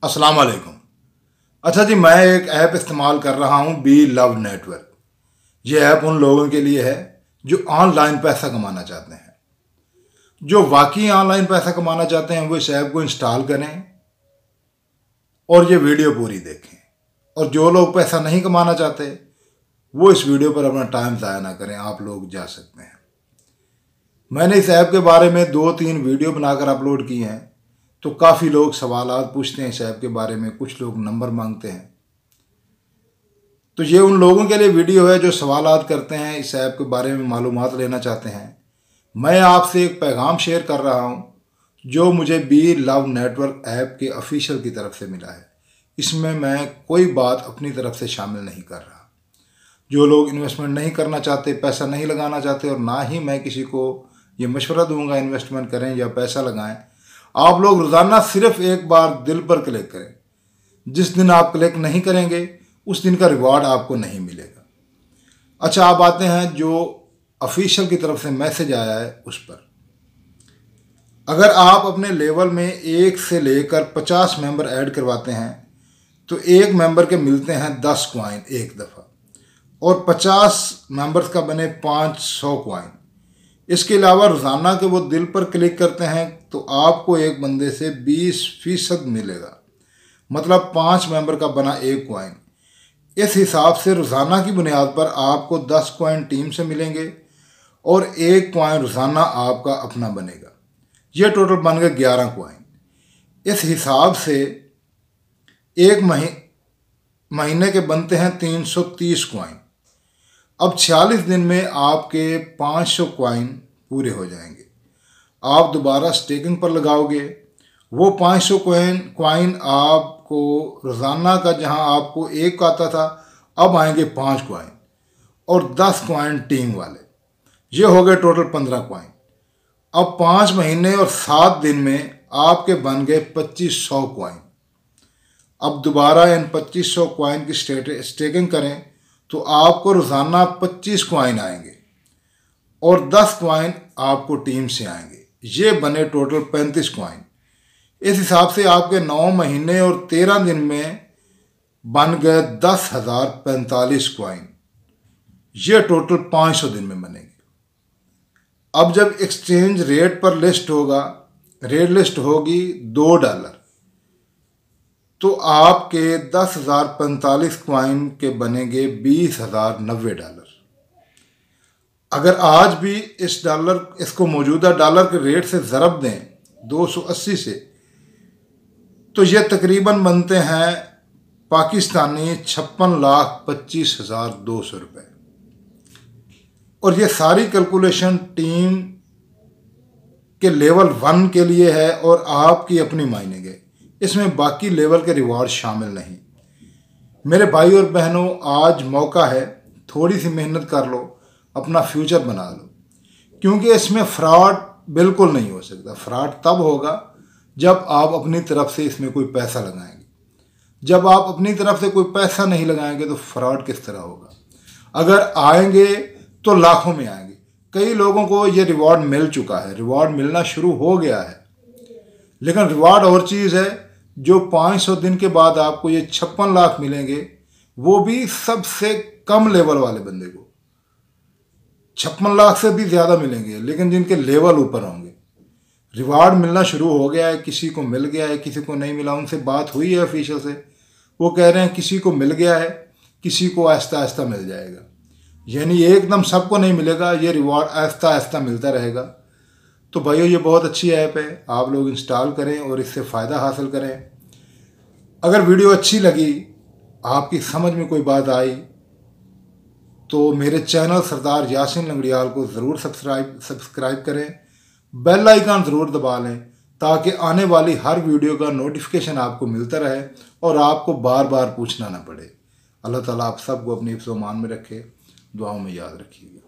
अस्सलाम वालेकुम। अच्छा जी, मैं एक ऐप इस्तेमाल कर रहा हूँ बी लव नेटवर्क। ये ऐप उन लोगों के लिए है जो ऑनलाइन पैसा कमाना चाहते हैं। जो वाकई ऑनलाइन पैसा कमाना चाहते हैं वो इस ऐप को इंस्टॉल करें और ये वीडियो पूरी देखें। और जो लोग पैसा नहीं कमाना चाहते वो इस वीडियो पर अपना टाइम ज़ाया ना करें, आप लोग जा सकते हैं। मैंने इस ऐप के बारे में 2-3 वीडियो बनाकर अपलोड की हैं, तो काफ़ी लोग सवालात पूछते हैं इस ऐप के बारे में, कुछ लोग नंबर मांगते हैं। तो ये उन लोगों के लिए वीडियो है जो सवालात करते हैं, इस ऐप के बारे में मालूमात लेना चाहते हैं। मैं आपसे एक पैगाम शेयर कर रहा हूँ जो मुझे बी लव नेटवर्क ऐप के ऑफिशियल की तरफ से मिला है। इसमें मैं कोई बात अपनी तरफ से शामिल नहीं कर रहा। जो लोग इन्वेस्टमेंट नहीं करना चाहते, पैसा नहीं लगाना चाहते, और ना ही मैं किसी को ये मशवरा दूंगा इन्वेस्टमेंट करें या पैसा लगाएं। आप लोग रोज़ाना सिर्फ एक बार दिल पर क्लिक करें। जिस दिन आप क्लिक नहीं करेंगे उस दिन का रिवॉर्ड आपको नहीं मिलेगा। अच्छा, आप आते हैं जो ऑफिशियल की तरफ से मैसेज आया है उस पर। अगर आप अपने लेवल में 1 से लेकर 50 मेंबर ऐड करवाते हैं तो एक मेंबर के मिलते हैं 10 कॉइन एक दफ़ा, और 50 मेंबर्स का बने 500 कॉइन। इसके अलावा रोज़ाना के वो दिल पर क्लिक करते हैं तो आपको एक बंदे से 20% मिलेगा, मतलब 5 मेंबर का बना 1 कॉइन। इस हिसाब से रोज़ाना की बुनियाद पर आपको 10 कॉइन टीम से मिलेंगे और 1 कॉइन रोज़ाना आपका अपना बनेगा। ये टोटल बन गए 11 कॉइन। इस हिसाब से एक महीने के बनते हैं 330 कॉइन। अब 46 दिन में आपके 500 कॉइन पूरे हो जाएंगे। आप दोबारा स्टेकिंग पर लगाओगे, वो 500 कॉइन आपको रोज़ाना का, जहां आपको 1 आता था, अब आएंगे 5 कॉइन और 10 कॉइन टीम वाले। ये हो गए टोटल 15 कॉइन। अब 5 महीने और 7 दिन में आपके बन गए 2500 कॉइन। अब दोबारा इन 2500 कॉइन की स्टेकिंग करें तो आपको रोज़ाना 25 कॉइन आएंगे और 10 कॉइन आपको टीम से आएंगे। ये बने टोटल 35 कॉइन। इस हिसाब से आपके 9 महीने और 13 दिन में बन गए 10,045 कॉइन। ये टोटल 500 दिन में बनेंगे। अब जब एक्सचेंज रेट पर लिस्ट होगा, रेट लिस्ट होगी $2, तो आपके 10,045 कॉइन के बनेंगे $20,090। अगर आज भी इसको मौजूदा डॉलर के रेट से ज़रब दें 280 से, तो ये तकरीबन बनते हैं पाकिस्तानी 56,25,200 रुपये। और ये सारी कैलकुलेशन टीम के लेवल 1 के लिए है और आपकी अपनी माइनिंग है। इसमें बाकी लेवल के रिवॉर्ड शामिल नहीं। मेरे भाई और बहनों, आज मौका है, थोड़ी सी मेहनत कर लो, अपना फ्यूचर बना लो, क्योंकि इसमें फ्रॉड बिल्कुल नहीं हो सकता। फ्रॉड तब होगा जब आप अपनी तरफ से इसमें कोई पैसा लगाएंगे। जब आप अपनी तरफ से कोई पैसा नहीं लगाएंगे तो फ्रॉड किस तरह होगा। अगर आएंगे तो लाखों में आएंगे। कई लोगों को ये रिवॉर्ड मिल चुका है, रिवॉर्ड मिलना शुरू हो गया है। लेकिन रिवॉर्ड और चीज़ है, जो 500 दिन के बाद आपको ये 56 लाख मिलेंगे, वो भी सबसे कम लेवल वाले बंदे को 56 लाख से भी ज़्यादा मिलेंगे, लेकिन जिनके लेवल ऊपर होंगे। रिवार्ड मिलना शुरू हो गया है, किसी को मिल गया है, किसी को नहीं मिला। उनसे बात हुई है ऑफिशियल से, वो कह रहे हैं किसी को मिल गया है, किसी को आहिस्ता आहिस्ता मिल जाएगा। यानी एकदम सबको नहीं मिलेगा, ये रिवार्ड आहिस्ता आहिस्ता मिलता रहेगा। तो भाइयों, ये बहुत अच्छी ऐप है, आप लोग इंस्टॉल करें और इससे फ़ायदा हासिल करें। अगर वीडियो अच्छी लगी, आपकी समझ में कोई बात आई, तो मेरे चैनल सरदार यासिन लंगड़ियाल को ज़रूर सब्सक्राइब करें, बेल आइकन ज़रूर दबा लें, ताकि आने वाली हर वीडियो का नोटिफिकेशन आपको मिलता रहे और आपको बार बार पूछना ना पड़े। अल्लाह ताला आप सबको अपनी हिफ्ज़-ओ-मान में रखे, दुआओं में याद रखिएगा।